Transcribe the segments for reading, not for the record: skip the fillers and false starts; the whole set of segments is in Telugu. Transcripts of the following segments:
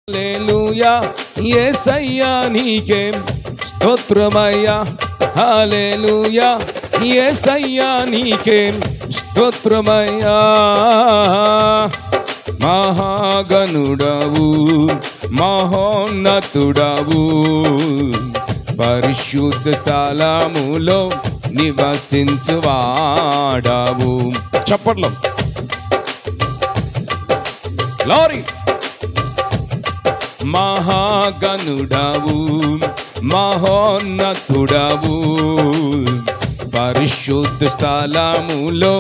హల్లెలూయా యేసయ్యా నీకే స్తోత్రమయ్యా. హల్లెలూయా యేసయ్యా నీకే స్తోత్రమయ్యా. మహాగణుడవు మహోన్నతుడవు, పరిశుద్ధ స్థలములో నివసించువాడవు. చప్పట్లు. గ్లోరీ. మహాగణుడవు మహోన్నతుడవు, పరిశుద్ధ స్థలములో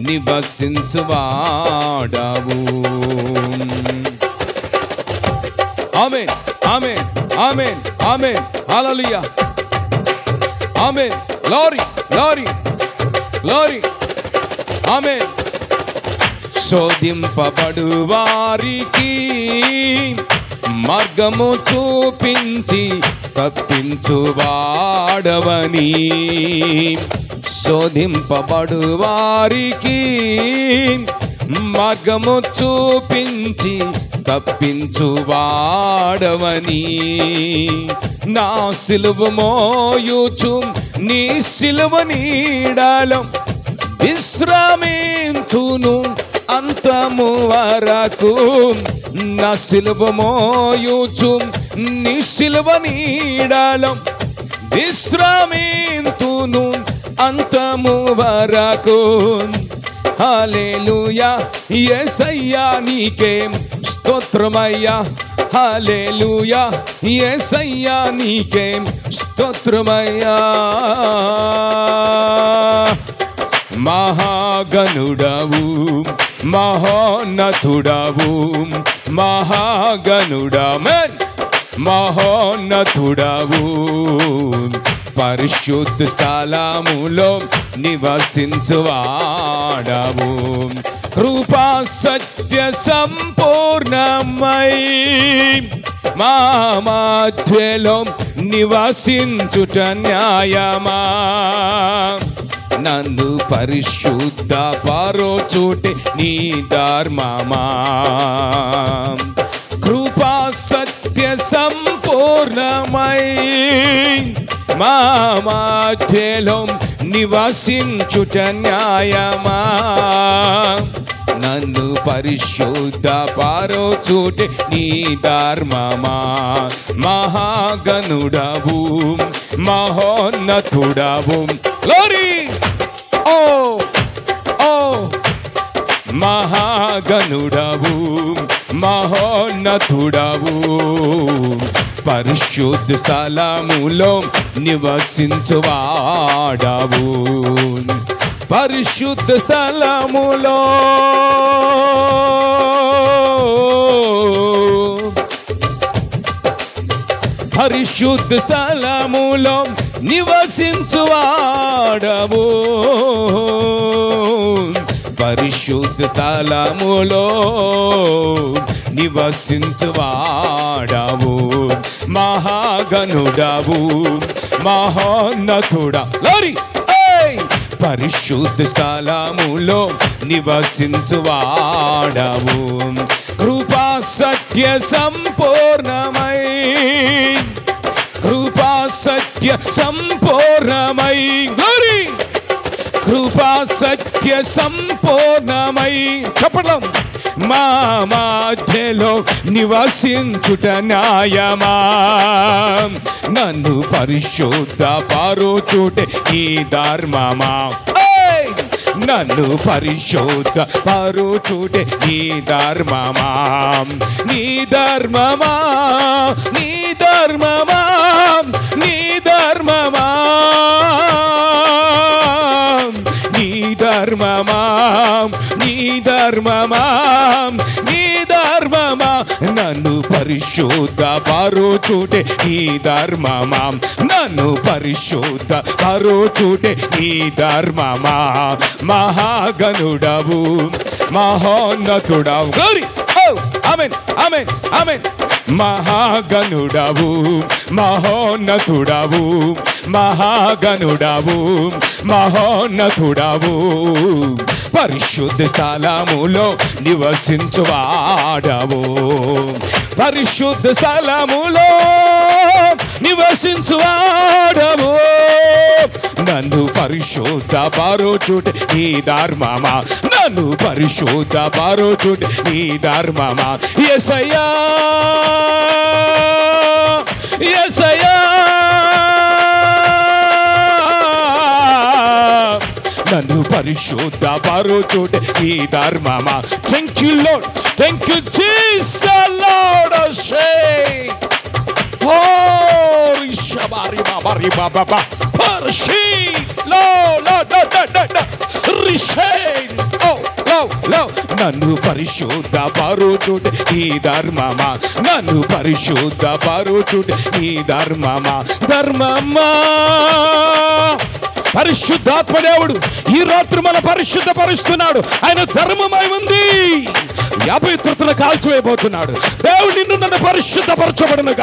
నివసించువాడవు. ఆమేన్ ఆమేన్ ఆమేన్ ఆమేన్. హల్లెలూయా. ఆమేన్. Glory glory glory. ఆమేన్. శోధింపబడు వారికి మార్గము చూపించి తప్పించువాడవని, శోధింపబడు వారికి మార్గము చూపించి తప్పించువాడవని, నా సిలువ మోయుచు నీ సిలువ నీడలో విశ్రమింతును అంతము వరకు, నా సిలువ మోయుచు నీ సిలువ నీడలో విశ్రమింతును అంతము వరకు. హల్లెలూయా యేసయ్యా నీకే స్తోత్రమయ్యా. హల్లెలూయా యేసయ్యా నీకే స్తోత్రమయ్యా. మహాగణుడవు మహోన్నతుడవు, మహాగణుడమేన్ మహోన్నతుడవు, పరిశుద్ధ స్థలములో నివసించువాడవు. కృపా సత్య సంపూర్ణమై మా మధ్యలో నివసించుట న్యాయమా, నన్ను పరిశుద్ధ పరచుటే నీ ధర్మమా. కృపా సత్య సంపూర్ణమై మా మధ్యలో నివసించుట న్యాయమా, నన్ను పరిశుద్ధ పరచుటే నీ ధర్మమా. మహాగణుడవు మహోన్నతుడవు. గ్లోరీ. ఓ ఓ మహాగణుడవు మహోన్నతుడవు, పరిశుద్ధ స్థలములో నివసించువాడవు. పరిశుద్ధ స్థలములో పరిశుద్ధ స్థలములో నివసించువాడవు. పరిశుద్ధ స్థలములో నివసించువాడవు. మహాగణుడవు మహోన్నతుడా. గ్లోరీ. పరిశుద్ధ స్థలములో నివసించువాడవు. కృపా సత్య సంపూర్ణమై, కృపా సత్య సంపూర్ణమై. గ్లోరీ. కృపా సత్య సంపూర్ణమై. చెప్పడం. మా మధ్యలో నివసించుట న్యాయమా, నన్ను పరిశుద్ధ పరచుటే నీ ధర్మమా. నన్ను పరిశుద్ధ పరచుటే నీ ధర్మమా. నీ ధర్మమా నీ ధర్మమా నీ ధర్మమా నీ ధర్మమా నీ ధర్మమా నీ ధర్మమా, నన్ను పరిశుద్ధ పరచుటే నీ ధర్మమా. నన్ను పరిశుద్ధ పరచుటే నీ ధర్మమా. మహాగణుడవు మహోన్నతుడవు. గ్లోరీ. ఆమేన్ ఆమేన్ ఆమేన్. మహాగణుడవు మహోన్నతుడవు, మహాగణుడవు మహోన్నతుడవు, పరిశుద్ధ స్థలములో నివసించువాడవు, పరిశుద్ధ స్థలములో నివసించువాడవు. నన్ను పరిశుద్ధ పరచుట నీ ధర్మమా, నన్ను పరిశుద్ధ పరచుట నీ ధర్మమా. యేసయ్యా యేసయ్యా నన్ను పరిశుద్ధ పరచుట నీ ధర్మమా. Thank you lord, thank you Jesus lord. నన్ను పరిశుద్ధ పరచుట నీ ధర్మమా, నన్ను పరిశుద్ధ పరచుట నీ ధర్మమా. ధర్మమా పరిశుద్ధాత్మ దేవుడు ఈ రాత్రి మన పరిశుద్ధపరుస్తున్నాడు. ఆయన ధర్మమై ఉంది. 50 తృతను కాల్చివేయబోతున్నాడు. దేవుడు నిన్ను నన్ను పరిశుద్ధపరచబడును.